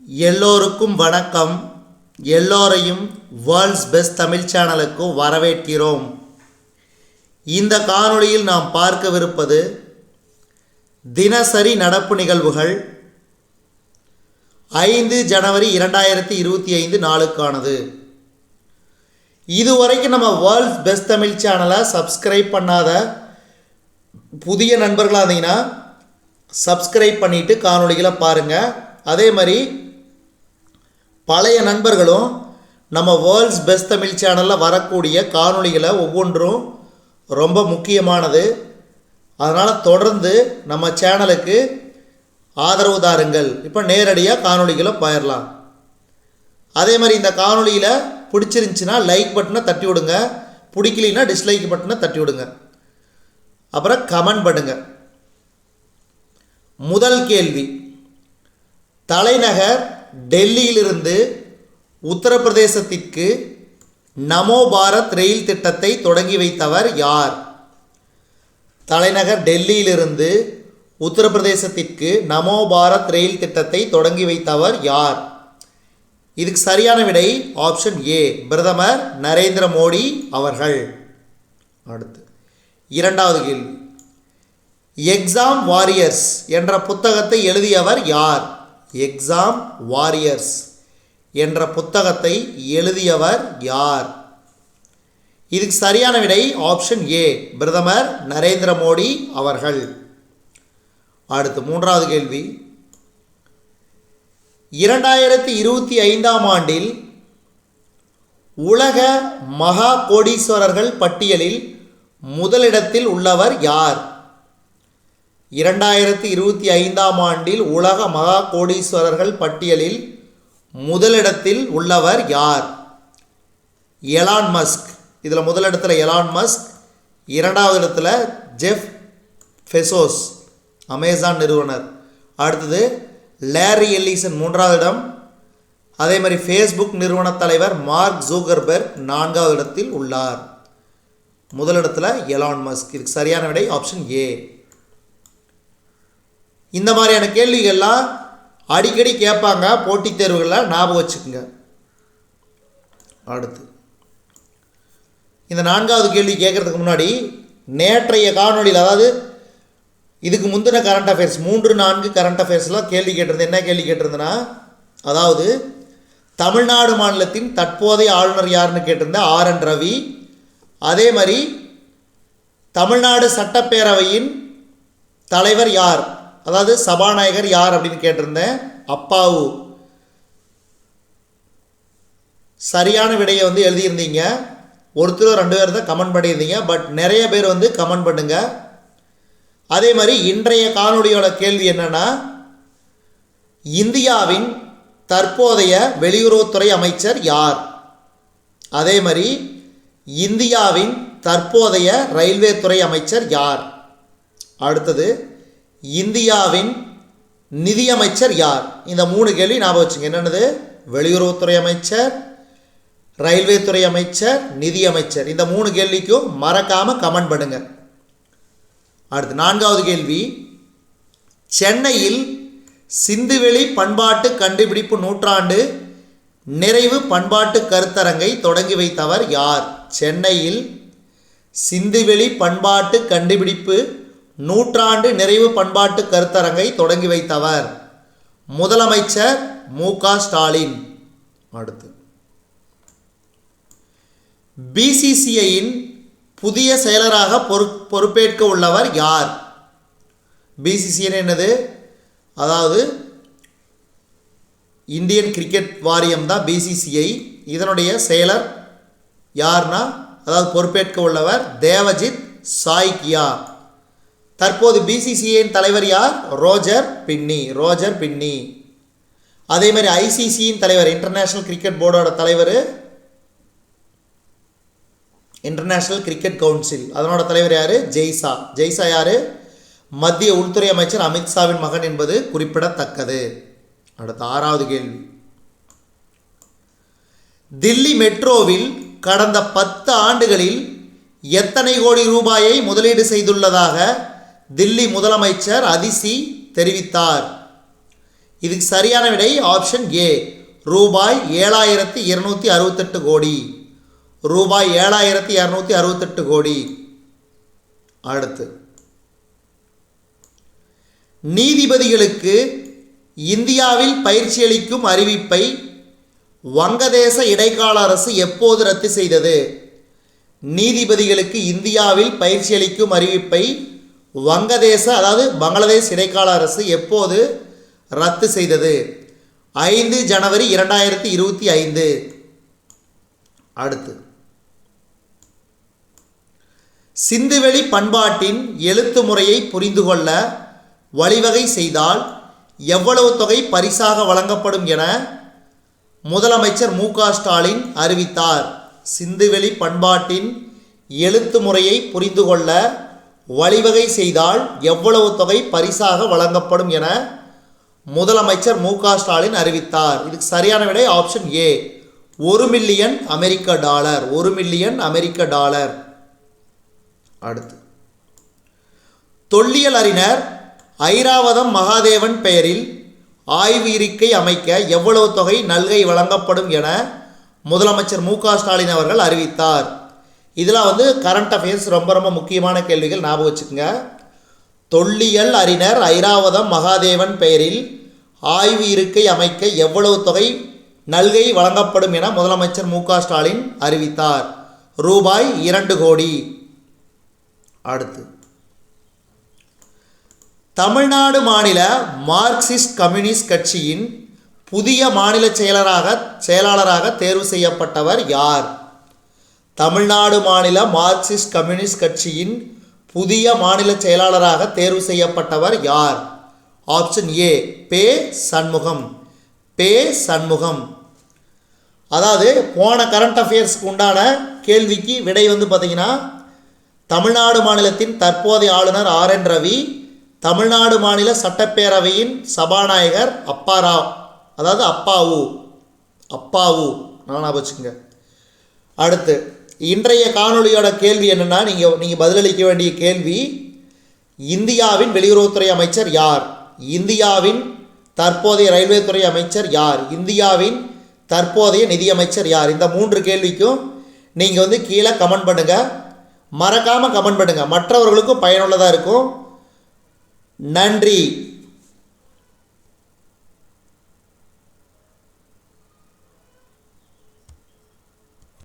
எல்லோருக்கும் வணக்கம். எல்லோரையும் வேர்ல்ட்ஸ் பெஸ்ட் தமிழ் சேனலுக்கு வரவேற்கிறோம். இந்த காணொளியில் நாம் பார்க்கவிருப்பது தினசரி நடப்பு நிகழ்வுகள் 5 ஜனவரி 2025 நாளுக்கானது. இதுவரைக்கும் நம்ம வேர்ல்ட்ஸ் பெஸ்ட் தமிழ் சேனலை சப்ஸ்கிரைப் பண்ணாத புதிய நண்பர்களாக இருந்தீங்கன்னா சப்ஸ்கிரைப் பண்ணிவிட்டு காணொளிகளை பாருங்கள். அதே மாதிரி பழைய நண்பர்களும் நம்ம வேர்ல்ட்ஸ் பெஸ்ட் தமிழ் சேனலில் வரக்கூடிய காணொளிகளை ஒவ்வொன்றும் ரொம்ப முக்கியமானது. அதனால் தொடர்ந்து நம்ம சேனலுக்கு ஆதரவு தாருங்கள். இப்போ நேரடியாக காணொளிகளை போயிடலாம். அதே மாதிரி இந்த காணொளியில் பிடிச்சிருந்துச்சின்னா லைக் பட்டனை தட்டி விடுங்க, பிடிக்கலின்னா டிஸ்லைக் பட்டனை தட்டி விடுங்க, அப்புறம் கமெண்ட் பண்ணுங்க. முதல் கேள்வி, தலைநகர் டெல்லியிலிருந்து உத்தரப்பிரதேசத்திற்கு நமோ பாரத் ரயில் திட்டத்தை தொடங்கி வைத்தவர் யார்? தலைநகர் டெல்லியிலிருந்து உத்தரப்பிரதேசத்திற்கு நமோ பாரத் ரயில் திட்டத்தை தொடங்கி வைத்தவர் யார்? இதுக்கு சரியான விடை ஆப்ஷன் ஏ, பிரதமர் நரேந்திர மோடி அவர்கள். அடுத்து இரண்டாவது கேள்வி, எக்ஸாம் வாரியர்ஸ் என்ற புத்தகத்தை எழுதியவர் யார்? எக்ஸாம் வாரியர்ஸ் என்ற புத்தகத்தை எழுதியவர் யார்? இதுக்கு சரியான விடை ஆப்ஷன் ஏ, பிரதமர் நரேந்திர மோடி அவர்கள். அடுத்து மூன்றாவது கேள்வி, 2025 ஆண்டில் உலக மகா கோடீஸ்வரர்கள் பட்டியலில் முதலிடத்தில் உள்ளவர் யார்? 2025 ஆண்டில் உலக மகா கோடீஸ்வரர்கள் பட்டியலில் முதலிடத்தில் உள்ளவர் யார்? Elon Musk. இதில் முதலிடத்தில் எலான் மஸ்க், இரண்டாவது இடத்துல ஜெஃப் பெசோஸ் அமேசான் நிறுவனர், அடுத்தது லேரி எல்லிசன் மூன்றாவது இடம், அதே மாதிரி ஃபேஸ்புக் நிறுவன தலைவர் மார்க் ஜூக்கர்பெர்க் நான்காவது இடத்தில் உள்ளார். முதலிடத்தில் எலான் மஸ்க். இதுக்கு சரியான விடை ஆப்ஷன் ஏ. இந்த மாதிரியான கேள்விகள்லாம் அடிக்கடி கேட்பாங்க போட்டித் தேர்வுகளில், ஞாபகம் வச்சுக்கோங்க. அடுத்து இந்த நான்காவது கேள்வி கேட்குறதுக்கு முன்னாடி நேற்றைய காணொலியில், அதாவது இதுக்கு முந்தின கரண்ட் அஃபேர்ஸ் 3-4 கரண்ட் அஃபேர்ஸ்லாம் கேள்வி கேட்டிருந்தேன். என்ன கேள்வி கேட்டிருந்தேன்னா, அதாவது தமிழ்நாடு மாநிலத்தின் தற்போதைய ஆளுநர் யாருன்னு கேட்டிருந்தேன், RN ரவி. அதே மாதிரி தமிழ்நாடு சட்டப்பேரவையின் தலைவர் யார், அதாவது சபாநாயகர் யார் அப்படின்னு கேட்டிருந்தேன், அப்பாவு. சரியான விடையை எழுதியிருந்தீங்க. ஒருத்தர் 2 பேர் தான் கமெண்ட் பண்ணியிருந்தீங்க, பட் நிறைய பேர் கமெண்ட் பண்ணுங்க. அதே மாதிரி இன்றைய காணொலியோட கேள்வி என்னன்னா, இந்தியாவின் தற்போதைய வெளியுறவுத்துறை அமைச்சர் யார்? அதே மாதிரி இந்தியாவின் தற்போதைய ரயில்வே துறை அமைச்சர் யார்? அடுத்தது இந்தியாவின் நிதியமைச்சர் யார்? இந்த 3 கேள்வி ஞாபகம் வச்சுங்க. என்னென்னது? வெளியுறவுத்துறை அமைச்சர், ரயில்வே துறை அமைச்சர், நிதியமைச்சர். இந்த 3 கேள்விக்கும் மறக்காமல் கமெண்ட் பண்ணுங்க. அடுத்து 4வது கேள்வி, சென்னையில் சிந்துவெளி பண்பாட்டு கண்டுபிடிப்பு நூற்றாண்டு நிறைவு பண்பாட்டு கருத்தரங்கை தொடங்கி வைத்தவர் யார்? சென்னையில் சிந்துவெளி பண்பாட்டு கண்டுபிடிப்பு நூற்றாண்டு நிறைவு பண்பாட்டு கருத்தரங்கை தொடங்கி வைத்தவர் முதலமைச்சர் மு.க. ஸ்டாலின். அடுத்து பிசிசிஐயின் புதிய செயலராக பொறுப்பேற்க உள்ளவர் யார்? பிசிசிஐ என்னது? அதாவது இந்தியன் கிரிக்கெட் வாரியம் தான் பிசிசிஐ. இதனுடைய செயலர் யார்னா, அதாவது பொறுப்பேற்க உள்ளவர் தேவஜித் சாய்கியா. தற்போது பிசிசிஐயின் தலைவர் யார்? ரோஜர் பின்னி. அதே மாதிரி ஐசிசியின் தலைவர், இன்டர்நேஷ்னல் கிரிக்கெட் போர்டோட தலைவர், இன்டர்நேஷ்னல் கிரிக்கெட் கவுன்சில், அதனோட தலைவர் யார்? ஜெய்சா யார்? மத்திய உள்துறை அமைச்சர் அமித்ஷாவின் மகன் என்பது குறிப்பிடத்தக்கது. அடுத்த 6வது கேள்வி, தில்லி மெட்ரோவில் கடந்த 10 ஆண்டுகளில் எத்தனை கோடி ரூபாயை முதலீடு செய்துள்ளதாக தில்லி முதலமைச்சர் அதிசி தெரிவித்தார்? இதுக்கு சரியான விடை ஆப்ஷன் ஏ, ரூபாய் 7268 கோடி. ரூபாய் 7268 கோடி. அடுத்து, நீதிபதிகளுக்கு இந்தியாவில் பயிற்சி அளிக்கும் அறிவிப்பை வங்கதேச இடைக்கால அரசு எப்போது ரத்து செய்தது? நீதிபதிகளுக்கு இந்தியாவில் பயிற்சி அளிக்கும் அறிவிப்பை வங்கதேச அதாவது பங்களாதேஷ் இடைக்கால அரசு எப்போது ரத்து செய்தது? 5 ஜனவரி 2025. அடுத்து, சிந்துவெளி பண்பாட்டின் எழுத்து முறையை புரிந்து கொள்ள வழிவகை செய்தால் எவ்வளவு தொகை பரிசாக வழங்கப்படும் என முதலமைச்சர் மு.க. ஸ்டாலின் அறிவித்தார்? சிந்துவெளி பண்பாட்டின் எழுத்து முறையை புரிந்து கொள்ள வழிவகை செய்தால் எவ்வளவு தொகை பரிசாக வழங்கப்படும் என முதலமைச்சர் மு.க. ஸ்டாலின் அறிவித்தார்? இதுக்கு சரியான விடை ஆப்ஷன் ஏ, 1 மில்லியன் அமெரிக்க டாலர். 1 மில்லியன் அமெரிக்க டாலர். அடுத்து, தொல்லியல் அறிஞர் ஐராவதம் மகாதேவன் பெயரில் ஆய்வு இருக்கை அமைக்க எவ்வளவு தொகை நல்கை வழங்கப்படும் என முதலமைச்சர் மு.க. ஸ்டாலின் அவர்கள் அறிவித்தார்? இதெல்லாம் கரண்ட் அஃபேர்ஸ் ரொம்ப ரொம்ப முக்கியமான கேள்விகள், ஞாபகம் வச்சுக்கோங்க. தொல்லியல் அறிஞர் ஐராவதம் மகாதேவன் பெயரில் ஆய்வு இருக்கை அமைக்க எவ்வளவு தொகை நல்கை வழங்கப்படும் என முதலமைச்சர் மு.க. ஸ்டாலின் அறிவித்தார்? ரூபாய் 2 கோடி. அடுத்து, தமிழ்நாடு மாநில மார்க்சிஸ்ட் கம்யூனிஸ்ட் கட்சியின் புதிய மாநில செயலாளராக தேர்வு செய்யப்பட்டவர் யார்? தமிழ்நாடு மாநில மார்க்சிஸ்ட் கம்யூனிஸ்ட் கட்சியின் புதிய மாநில செயலாளராக தேர்வு செய்யப்பட்டவர் யார்? ஆப்ஷன் ஏ, பே. சண்முகம். பே. சண்முகம். அதாவது போன கரண்ட் அஃபேர்ஸ்க்கு உண்டான கேள்விக்கு விடை பார்த்தீங்கன்னா, தமிழ்நாடு மாநிலத்தின் தற்போதைய ஆளுநர் ஆர்.என். ரவி, தமிழ்நாடு மாநில சட்டப்பேரவையின் சபாநாயகர் அப்பாராவ், அதாவது அப்பாவு நான் வச்சுக்கோங்க. அடுத்து, இன்றைய காணொலியோட கேள்வி என்னென்னா, நீங்கள் பதிலளிக்க வேண்டிய கேள்வி, இந்தியாவின் வெளியுறவுத்துறை அமைச்சர் யார்? இந்தியாவின் தற்போதைய ரயில்வே துறை அமைச்சர் யார்? இந்தியாவின் தற்போதைய நிதியமைச்சர் யார்? இந்த 3 கேள்விக்கும் நீங்கள் கீழே கமெண்ட் பண்ணுங்கள். மறக்காமல் கமெண்ட் பண்ணுங்கள், மற்றவர்களுக்கும் பயனுள்ளதாக இருக்கும். நன்றி.